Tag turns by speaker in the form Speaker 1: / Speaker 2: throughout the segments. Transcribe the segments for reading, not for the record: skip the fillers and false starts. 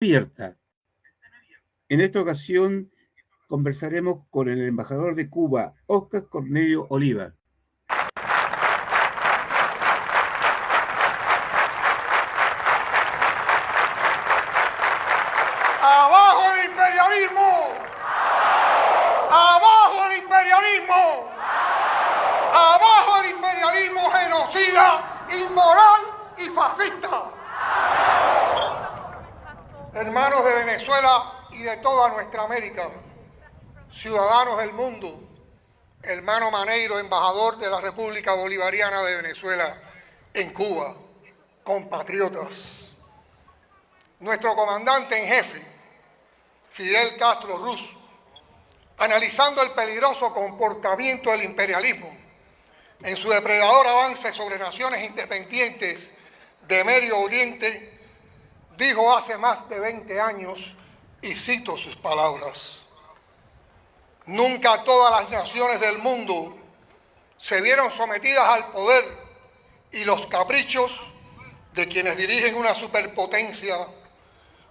Speaker 1: abierta. En esta ocasión conversaremos con el embajador de Cuba, Óscar Cornelio Oliva.
Speaker 2: ¡Abajo el imperialismo! ¡Abajo el imperialismo! ¡Abajo el imperialismo genocida, inmoral y fascista! Hermanos de Venezuela y de toda nuestra América, ciudadanos del mundo, hermano Maneiro, embajador de la República Bolivariana de Venezuela en Cuba, compatriotas. Nuestro comandante en jefe, Fidel Castro Ruz, analizando el peligroso comportamiento del imperialismo en su depredador avance sobre naciones independientes de Medio Oriente, dijo hace más de 20 años, y cito sus palabras: nunca todas las naciones del mundo se vieron sometidas al poder y los caprichos de quienes dirigen una superpotencia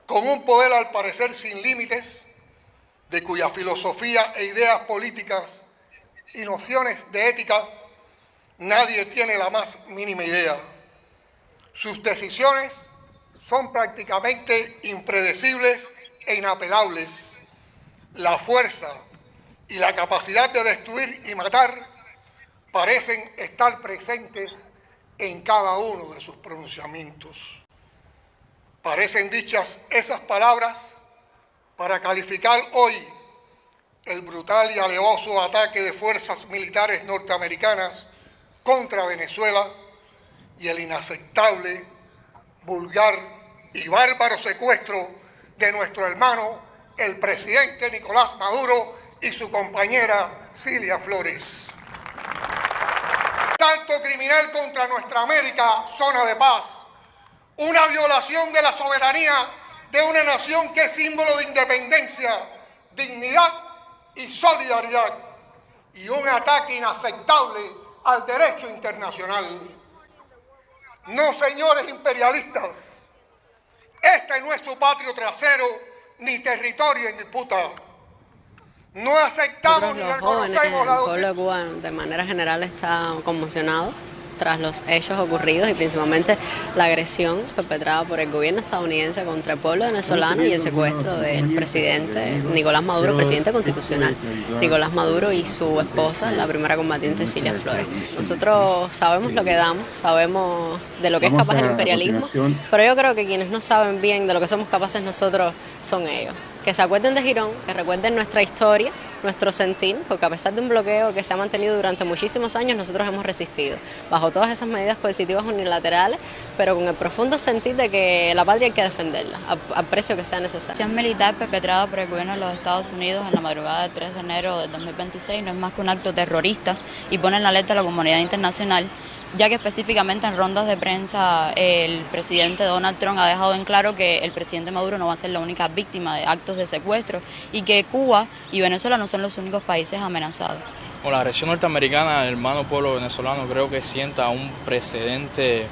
Speaker 2: con un poder al parecer sin límites, de cuya filosofía e ideas políticas y nociones de ética nadie tiene la más mínima idea. Sus decisiones son prácticamente impredecibles e inapelables. La fuerza y la capacidad de destruir y matar parecen estar presentes en cada uno de sus pronunciamientos. Parecen dichas esas palabras para calificar hoy el brutal y alevoso ataque de fuerzas militares norteamericanas contra Venezuela y el inaceptable, vulgar y bárbaro secuestro de nuestro hermano, el presidente Nicolás Maduro y su compañera Cilia Flores. Acto criminal contra nuestra América, zona de paz, una violación de la soberanía de una nación que es símbolo de independencia, dignidad y solidaridad, y un ataque inaceptable al derecho internacional. No, señores imperialistas, este no es su patio trasero ni territorio en disputa. No aceptamos ni reconocemos
Speaker 3: el pueblo de Cuba de manera general está conmocionado tras los hechos ocurridos y principalmente la agresión perpetrada por el gobierno estadounidense contra el pueblo venezolano y el secuestro del presidente Nicolás Maduro, presidente constitucional. Nicolás Maduro y su esposa, la primera combatiente Cilia Flores. Nosotros sabemos lo que damos, sabemos de lo que es capaz el imperialismo, pero yo creo que quienes no saben bien de lo que somos capaces nosotros son ellos. Que se acuerden de Girón, que recuerden nuestra historia, nuestro sentir, porque a pesar de un bloqueo que se ha mantenido durante muchísimos años, nosotros hemos resistido, bajo todas esas medidas coercitivas unilaterales, pero con el profundo sentir de que la patria hay que defenderla, al precio que sea necesario.
Speaker 4: La acción militar perpetrada por el gobierno de los Estados Unidos en la madrugada del 3 de enero de 2026 no es más que un acto terrorista y pone en alerta a la comunidad internacional, ya que específicamente en rondas de prensa el presidente Donald Trump ha dejado en claro que el presidente Maduro no va a ser la única víctima de actos de secuestro y que Cuba y Venezuela no son los únicos países amenazados.
Speaker 5: Con la agresión norteamericana del hermano pueblo venezolano creo que sienta un precedente,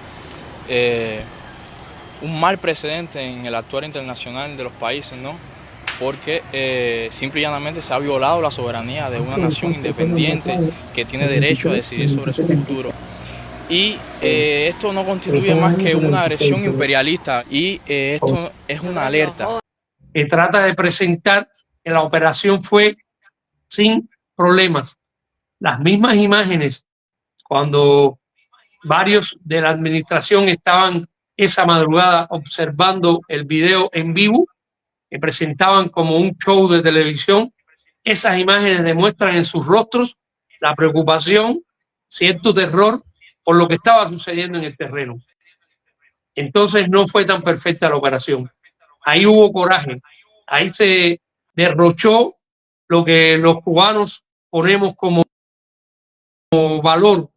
Speaker 5: un mal precedente en el actuar internacional de los países, ¿no? Porque simple y llanamente se ha violado la soberanía de una nación independiente que tiene derecho a decidir sobre su futuro. Y esto no constituye más que una agresión imperialista y esto es una alerta.
Speaker 6: Que trata de presentar que la operación fue sin problemas. Las mismas imágenes cuando varios de la administración estaban esa madrugada observando el video en vivo, que presentaban como un show de televisión, esas imágenes demuestran en sus rostros la preocupación, cierto terror por lo que estaba sucediendo en el terreno. Entonces no fue tan perfecta la operación. Ahí hubo coraje, ahí se derrochó lo que los cubanos ponemos como valor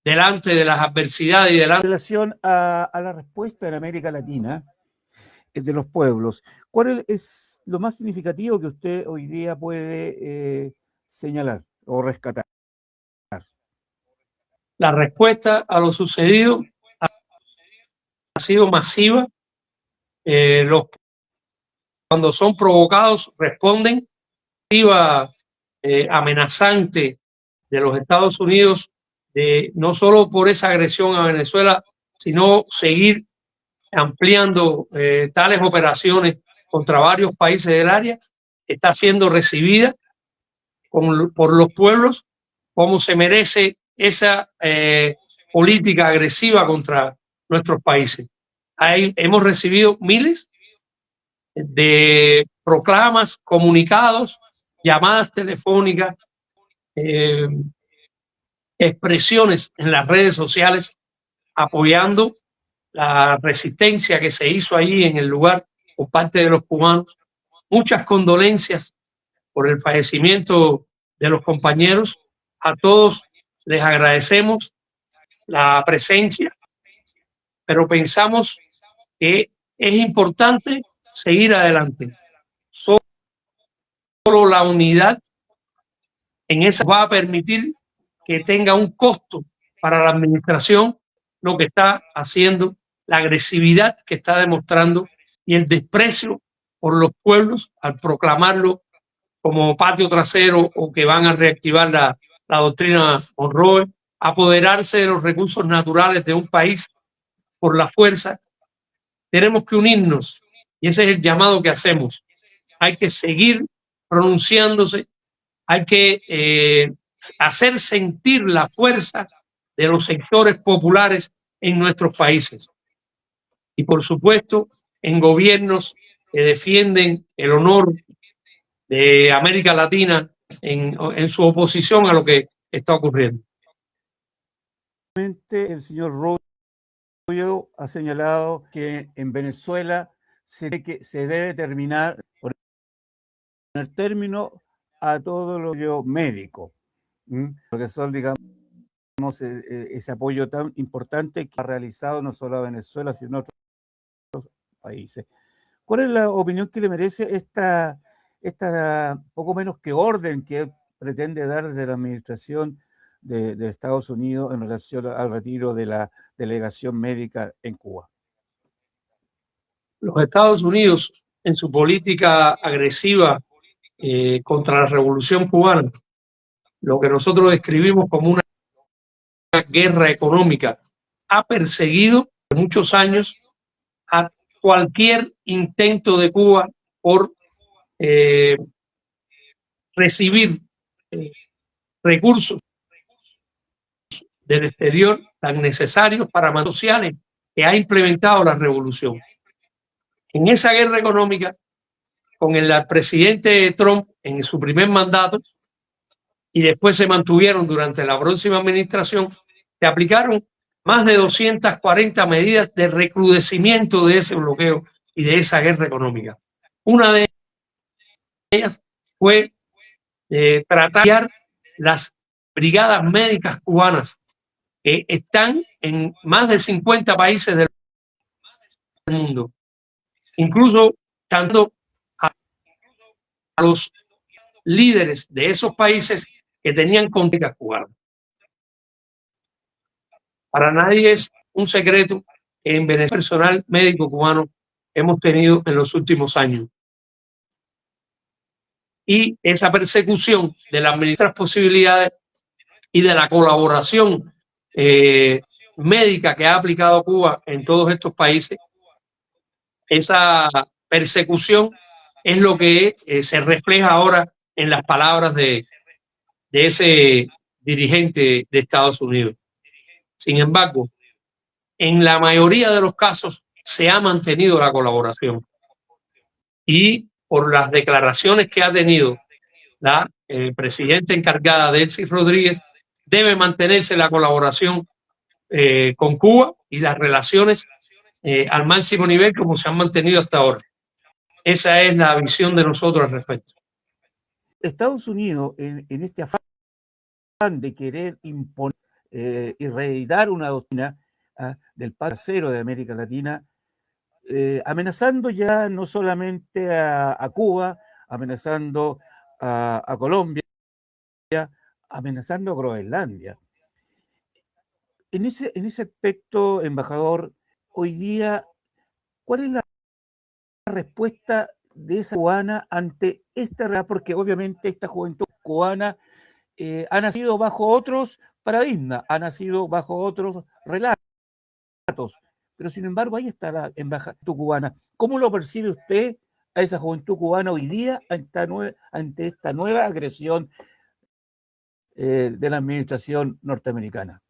Speaker 6: delante de las adversidades y delante.
Speaker 1: En relación a la respuesta en América Latina de los pueblos, ¿cuál es lo más significativo que usted hoy día puede señalar o rescatar?
Speaker 6: La respuesta a lo sucedido ha sido masiva. Los cuando son provocados, responden amenazante de los Estados Unidos, no solo por esa agresión a Venezuela, sino seguir ampliando tales operaciones contra varios países del área, está siendo recibida por los pueblos como se merece esa política agresiva contra nuestros países. Hemos recibido miles de proclamas, comunicados, llamadas telefónicas, expresiones en las redes sociales apoyando la resistencia que se hizo allí en el lugar por parte de los cubanos. Muchas condolencias por el fallecimiento de los compañeros. A todos les agradecemos la presencia, pero pensamos que es importante seguir adelante. Solo la unidad en esa va a permitir que tenga un costo para la administración lo que está haciendo, la agresividad que está demostrando y el desprecio por los pueblos al proclamarlo como patio trasero o que van a reactivar la doctrina Monroe, apoderarse de los recursos naturales de un país por la fuerza. Tenemos que unirnos y ese es el llamado que hacemos. Hay que seguir pronunciándose, hay que hacer sentir la fuerza de los sectores populares en nuestros países. Y por supuesto, en gobiernos que defienden el honor de América Latina en su oposición a lo que está ocurriendo.
Speaker 1: El señor Royo ha señalado que en Venezuela se debe terminar, poner término a todo lo médico, porque son, digamos, ese apoyo tan importante que ha realizado no solo a Venezuela, sino a otros países. ¿Cuál es la opinión que le merece esta poco menos que orden que pretende dar desde la administración de Estados Unidos en relación al retiro de la delegación médica en Cuba?
Speaker 6: Los Estados Unidos, en su política agresiva contra la revolución cubana, lo que nosotros describimos como una guerra económica, ha perseguido por muchos años a cualquier intento de Cuba por recibir recursos del exterior tan necesarios para mantener sociales que ha implementado la revolución. En esa guerra económica, con el presidente Trump en su primer mandato, y después se mantuvieron durante la próxima administración, se aplicaron más de 240 medidas de recrudecimiento de ese bloqueo y de esa guerra económica. Una de ellas fue tratar las brigadas médicas cubanas que están en más de 50 países del mundo, incluso tanto a los líderes de esos países que tenían contactos cubanos. Para nadie es un secreto que en Venezuela personal médico cubano hemos tenido en los últimos años. Y esa persecución de las nuestras posibilidades y de la colaboración médica que ha aplicado Cuba en todos estos países, esa persecución es lo que se refleja ahora en las palabras de ese dirigente de Estados Unidos. Sin embargo, en la mayoría de los casos se ha mantenido la colaboración y por las declaraciones que ha tenido la presidenta encargada, Delcy Rodríguez, debe mantenerse la colaboración con Cuba y las relaciones al máximo nivel como se han mantenido hasta ahora. Esa es la visión de nosotros al respecto.
Speaker 1: Estados Unidos, en este afán de querer imponer y reeditar una doctrina del parcero de América Latina, amenazando ya no solamente a Cuba, amenazando a Colombia, amenazando a Groenlandia. En ese aspecto, embajador, hoy día, ¿cuál es la respuesta de esa cubana ante esta realidad? Porque obviamente esta juventud cubana ha nacido bajo otros paradigmas, ha nacido bajo otros relatos, pero sin embargo ahí está la embajada cubana. ¿Cómo lo percibe usted a esa juventud cubana hoy día ante esta nueva agresión de la administración norteamericana?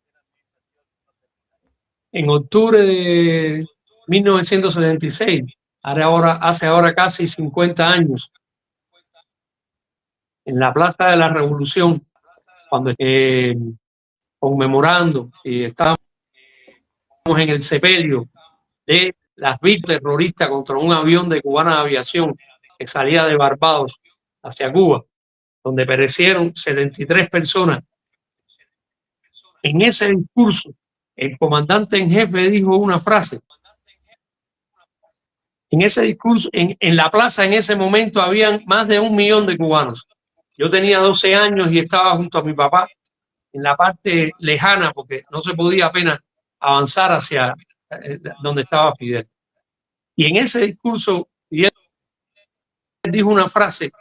Speaker 6: En octubre de 1976, hace ahora casi 50 años, en la Plaza de la Revolución, cuando conmemorando y estábamos en el sepelio de las víctimas terroristas contra un avión de Cubana Aviación que salía de Barbados hacia Cuba, donde perecieron 73 personas. En ese discurso, el comandante en jefe dijo una frase. En ese discurso, en la plaza en ese momento habían más de 1 millón de cubanos. Yo tenía 12 años y estaba junto a mi papá en la parte lejana porque no se podía apenas avanzar hacia donde estaba Fidel. Y en ese discurso, Fidel dijo una frase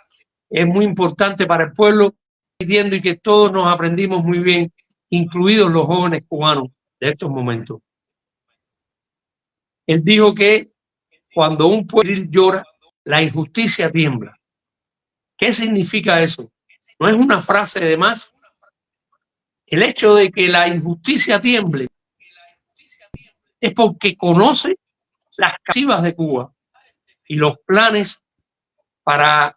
Speaker 6: que es muy importante para el pueblo y que todos nos aprendimos muy bien, incluidos los jóvenes cubanos de estos momentos. Él dijo que cuando un pueblo llora, la injusticia tiembla. ¿Qué significa eso? No es una frase de más. El hecho de que la injusticia tiemble es porque conoce las causas de Cuba y los planes para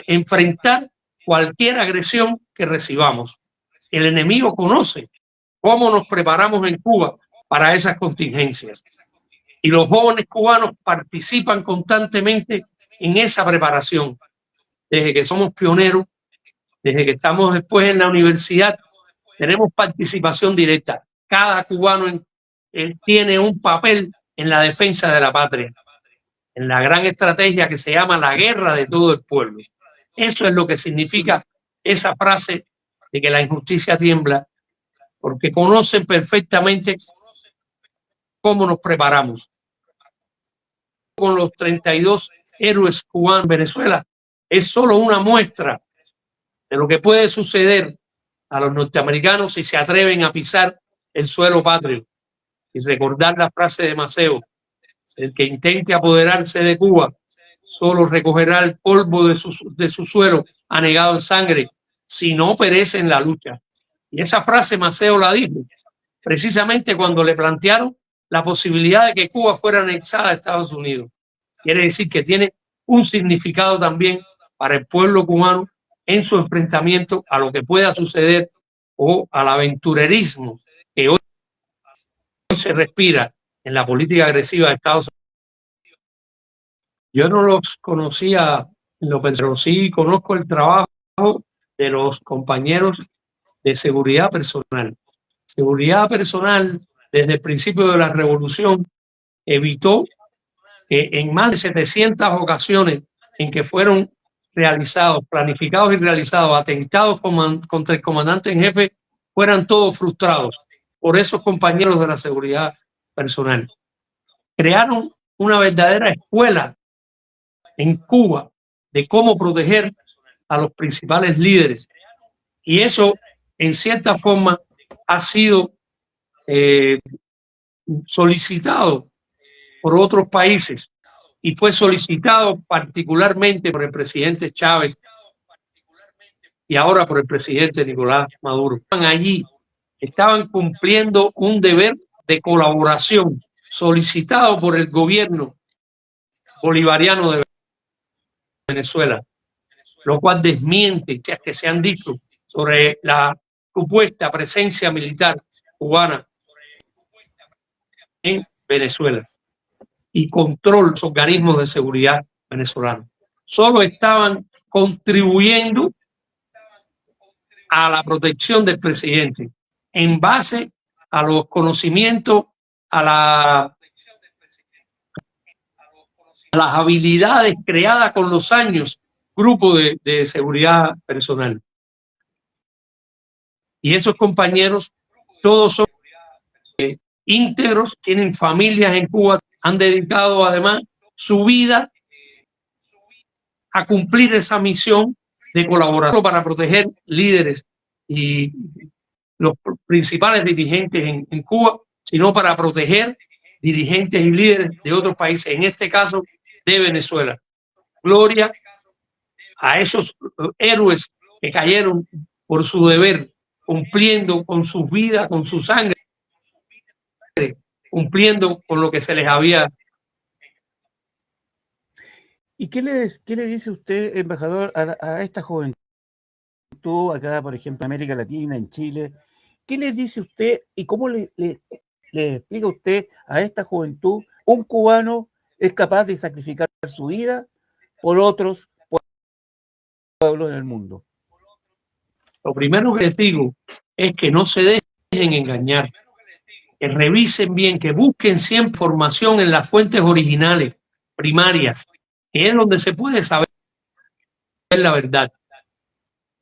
Speaker 6: enfrentar cualquier agresión que recibamos. El enemigo conoce cómo nos preparamos en Cuba para esas contingencias. Y los jóvenes cubanos participan constantemente en esa preparación. Desde que somos pioneros, desde que estamos después en la universidad, tenemos participación directa. Cada cubano tiene un papel en la defensa de la patria, en la gran estrategia que se llama la guerra de todo el pueblo. Eso es lo que significa esa frase de que la injusticia tiembla, porque conocen perfectamente cómo nos preparamos. Con los 32 héroes cubanos en Venezuela es solo una muestra de lo que puede suceder a los norteamericanos si se atreven a pisar el suelo patrio. Y recordar la frase de Maceo: el que intente apoderarse de Cuba solo recogerá el polvo de su suelo anegado en sangre, si no perece en la lucha. Y esa frase Maceo la dijo precisamente cuando le plantearon la posibilidad de que Cuba fuera anexada a Estados Unidos. Quiere decir que tiene un significado también para el pueblo cubano en su enfrentamiento a lo que pueda suceder o al aventurerismo que hoy se respira en la política agresiva de Estados Unidos. Yo no los conocía en lo personal, pero sí conozco el trabajo de los compañeros de seguridad personal. Seguridad personal, desde el principio de la revolución, evitó que en más de 700 ocasiones en que fueron realizados, planificados y realizados atentados contra el comandante en jefe, fueran todos frustrados por esos compañeros de la seguridad personal. Crearon una verdadera escuela en Cuba de cómo proteger a los principales líderes. Y eso, en cierta forma, ha sido solicitado por otros países y fue solicitado particularmente por el presidente Chávez y ahora por el presidente Nicolás Maduro. Allí estaban cumpliendo un deber de colaboración solicitado por el gobierno bolivariano de Venezuela, lo cual desmiente que se han dicho sobre la supuesta presencia militar cubana en Venezuela y control de los organismos de seguridad venezolanos. Solo estaban contribuyendo a la protección del presidente en base a los conocimientos, a las habilidades creadas con los años, grupo de seguridad personal. Y esos compañeros, todos son íntegros, tienen familias en Cuba, han dedicado además su vida a cumplir esa misión de colaboración para proteger líderes y los principales dirigentes en Cuba, sino para proteger dirigentes y líderes de otros países, en este caso de Venezuela. Gloria a esos héroes que cayeron por su deber, cumpliendo con su vida, con su sangre, cumpliendo con lo que se les había.
Speaker 1: ¿Y qué le dice usted, embajador, a esta juventud acá, por ejemplo, en América Latina, en Chile? ¿Qué les dice usted y cómo le explica usted a esta juventud? Un cubano es capaz de sacrificar su vida por otros pueblos del mundo.
Speaker 6: Lo primero que les digo es que no se dejen engañar, que revisen bien, que busquen siempre información en las fuentes originales, primarias, que es donde se puede saber la verdad.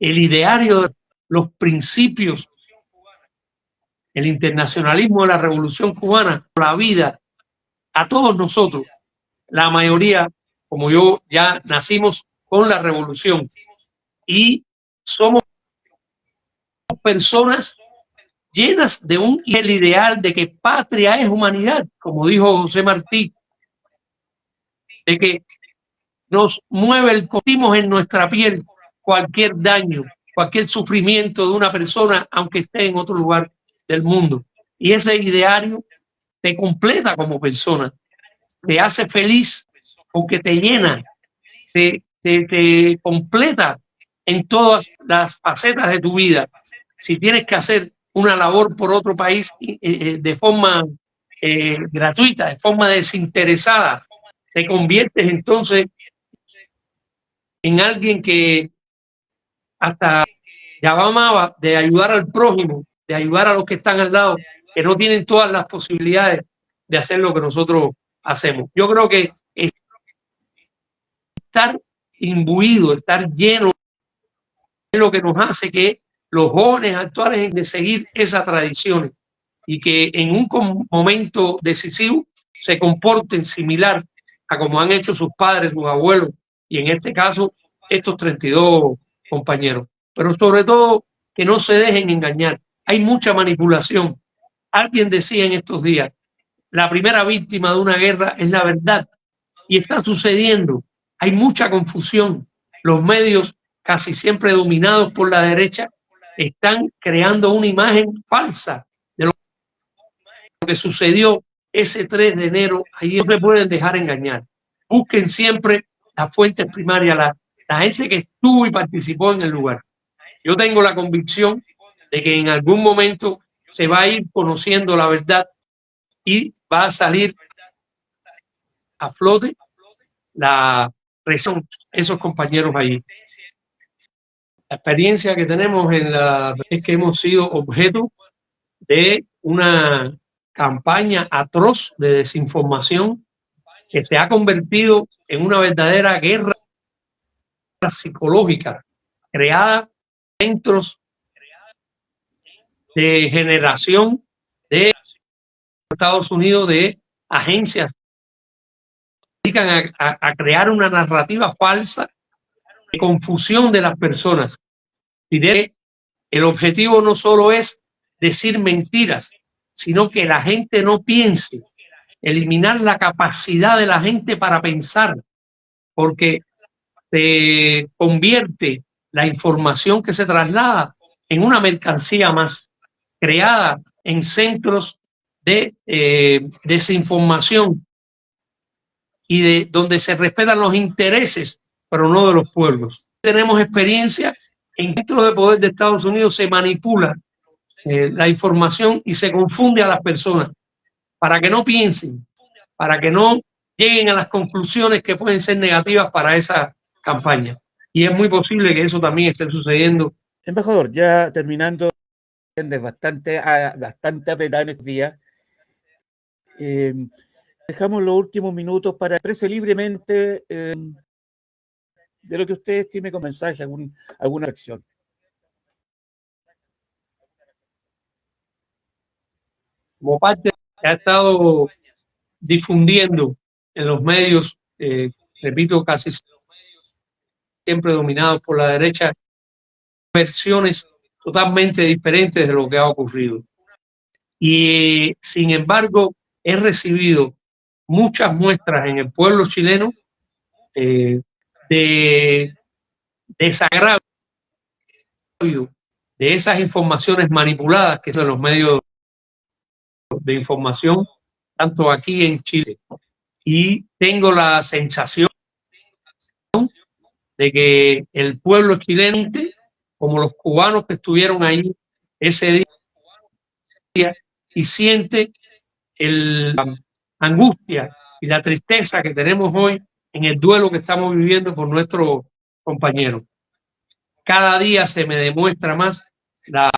Speaker 6: El ideario, los principios, el internacionalismo de la Revolución Cubana, la vida, a todos nosotros, la mayoría, como yo, ya nacimos con la revolución y somos personas llenas de el ideal de que patria es humanidad, como dijo José Martí, de que nos mueve el cotimos en nuestra piel cualquier daño, cualquier sufrimiento de una persona, aunque esté en otro lugar del mundo. Y ese ideario te completa como persona, te hace feliz porque te llena, te completa en todas las facetas de tu vida. Si tienes que hacer una labor por otro país de forma gratuita, de forma desinteresada, te conviertes entonces en alguien que hasta llamaba de ayudar al prójimo, de ayudar a los que están al lado, que no tienen todas las posibilidades de hacer lo que nosotros hacemos. Yo creo que estar imbuido, estar lleno es lo que nos hace que los jóvenes actuales de seguir esas tradiciones y que en un momento decisivo se comporten similar a como han hecho sus padres, sus abuelos y en este caso estos 32 compañeros. Pero sobre todo que no se dejen engañar. Hay mucha manipulación. Alguien decía en estos días, la primera víctima de una guerra es la verdad y está sucediendo. Hay mucha confusión. Los medios, casi siempre dominados por la derecha, están creando una imagen falsa de lo que sucedió ese 3 de enero. Ahí no se pueden dejar engañar. Busquen siempre las fuentes primarias, la gente que estuvo y participó en el lugar. Yo tengo la convicción de que en algún momento se va a ir conociendo la verdad y va a salir a flote la presión de esos compañeros allí. La experiencia que tenemos es que hemos sido objeto de una campaña atroz de desinformación que se ha convertido en una verdadera guerra psicológica creada en centros de generación de Estados Unidos, de agencias que dedican a crear una narrativa falsa de confusión de las personas y de el objetivo no solo es decir mentiras, sino que la gente no piense, eliminar la capacidad de la gente para pensar, porque se convierte la información que se traslada en una mercancía más, creada en centros de desinformación y de donde se respetan los intereses, pero no de los pueblos. Tenemos experiencia en centros de poder de Estados Unidos, se manipula la información y se confunde a las personas para que no piensen, para que no lleguen a las conclusiones que pueden ser negativas para esa campaña. Y es muy posible que eso también esté sucediendo.
Speaker 1: Embajador, ya terminando, bastante apretada en estos días, dejamos los últimos minutos para expresar libremente de lo que usted estime como mensaje, alguna acción.
Speaker 6: Como parte que ha estado difundiendo en los medios, repito, casi siempre dominados por la derecha, versiones totalmente diferentes de lo que ha ocurrido. Y sin embargo, he recibido muchas muestras en el pueblo chileno de desagravio de esas informaciones manipuladas que son los medios de información, tanto aquí en Chile. Y tengo la sensación de que el pueblo chileno, como los cubanos que estuvieron ahí ese día, y siente la angustia y la tristeza que tenemos hoy en el duelo que estamos viviendo por nuestros compañeros. Cada día se me demuestra más la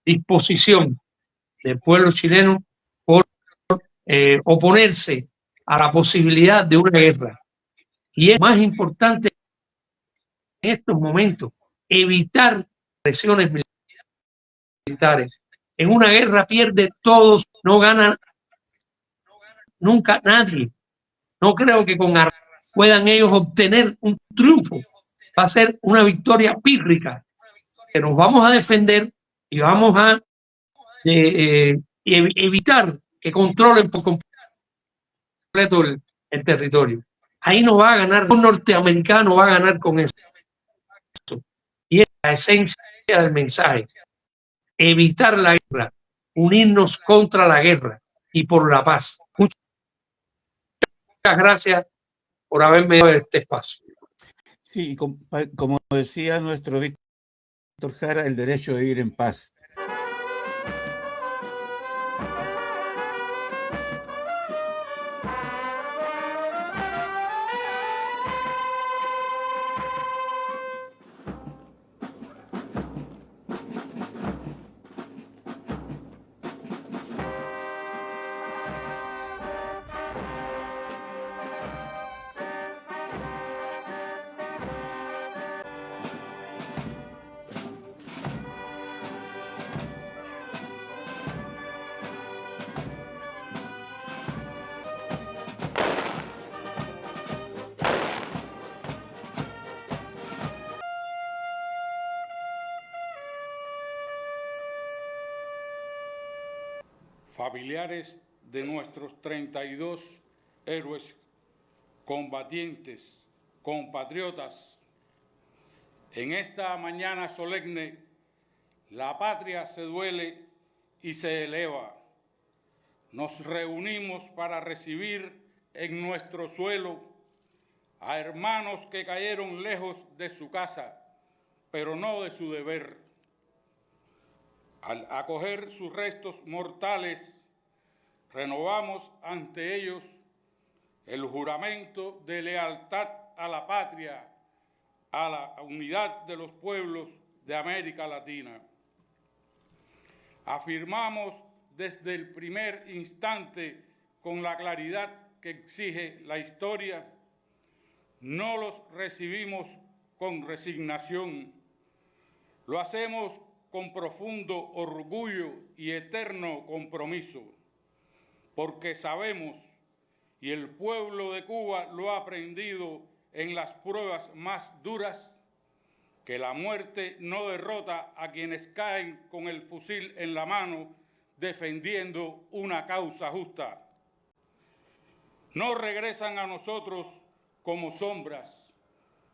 Speaker 6: disposición del pueblo chileno por oponerse a la posibilidad de una guerra. Y es más importante en estos momentos evitar presiones militares. En una guerra pierde todos, no gana nunca nadie. No creo que con armas puedan ellos obtener un triunfo. Va a ser una victoria pírrica, que nos vamos a defender y vamos a evitar que controlen por completo el territorio. Ahí no va a ganar, un norteamericano va a ganar con eso. Y es la esencia del mensaje. Evitar la guerra, unirnos contra la guerra y por la paz. Muchas gracias por haberme dado este espacio.
Speaker 1: Sí, como decía nuestro Víctor Jara, el derecho de vivir en paz.
Speaker 7: Familiares de nuestros 32 héroes, combatientes, compatriotas, en esta mañana solemne, la patria se duele y se eleva. Nos reunimos para recibir en nuestro suelo a hermanos que cayeron lejos de su casa, pero no de su deber. Al acoger sus restos mortales, renovamos ante ellos el juramento de lealtad a la patria, a la unidad de los pueblos de América Latina. Afirmamos desde el primer instante, con la claridad que exige la historia, no los recibimos con resignación. Lo hacemos con profundo orgullo y eterno compromiso, porque sabemos, y el pueblo de Cuba lo ha aprendido en las pruebas más duras, que la muerte no derrota a quienes caen con el fusil en la mano defendiendo una causa justa. No regresan a nosotros como sombras,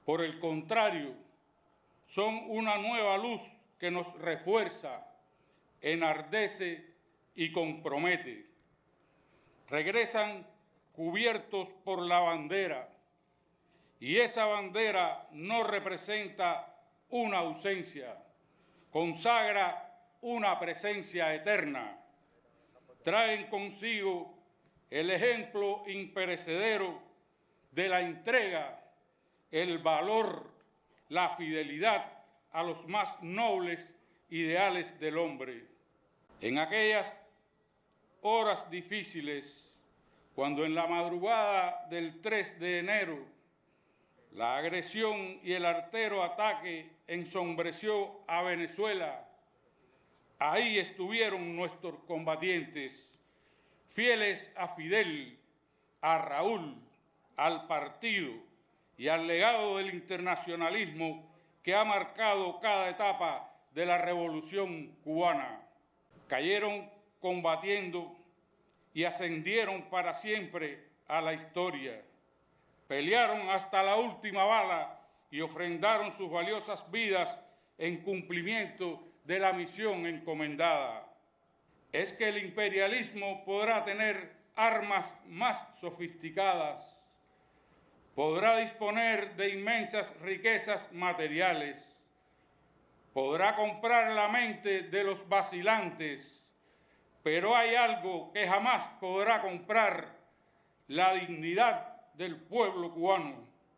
Speaker 7: por el contrario, son una nueva luz que nos refuerza, enardece y compromete. Regresan cubiertos por la bandera, y esa bandera no representa una ausencia, consagra una presencia eterna. Traen consigo el ejemplo imperecedero de la entrega, el valor, la fidelidad a los más nobles ideales del hombre. En aquellas horas difíciles, cuando en la madrugada del 3 de enero la agresión y el artero ataque ensombreció a Venezuela, ahí estuvieron nuestros combatientes, fieles a Fidel, a Raúl, al partido y al legado del internacionalismo que ha marcado cada etapa de la Revolución cubana. Cayeron combatiendo y ascendieron para siempre a la historia. Pelearon hasta la última bala y ofrendaron sus valiosas vidas en cumplimiento de la misión encomendada. Es que el imperialismo podrá tener armas más sofisticadas, podrá disponer de inmensas riquezas materiales, podrá comprar la mente de los vacilantes, pero hay algo que jamás podrá comprar: la dignidad del pueblo cubano.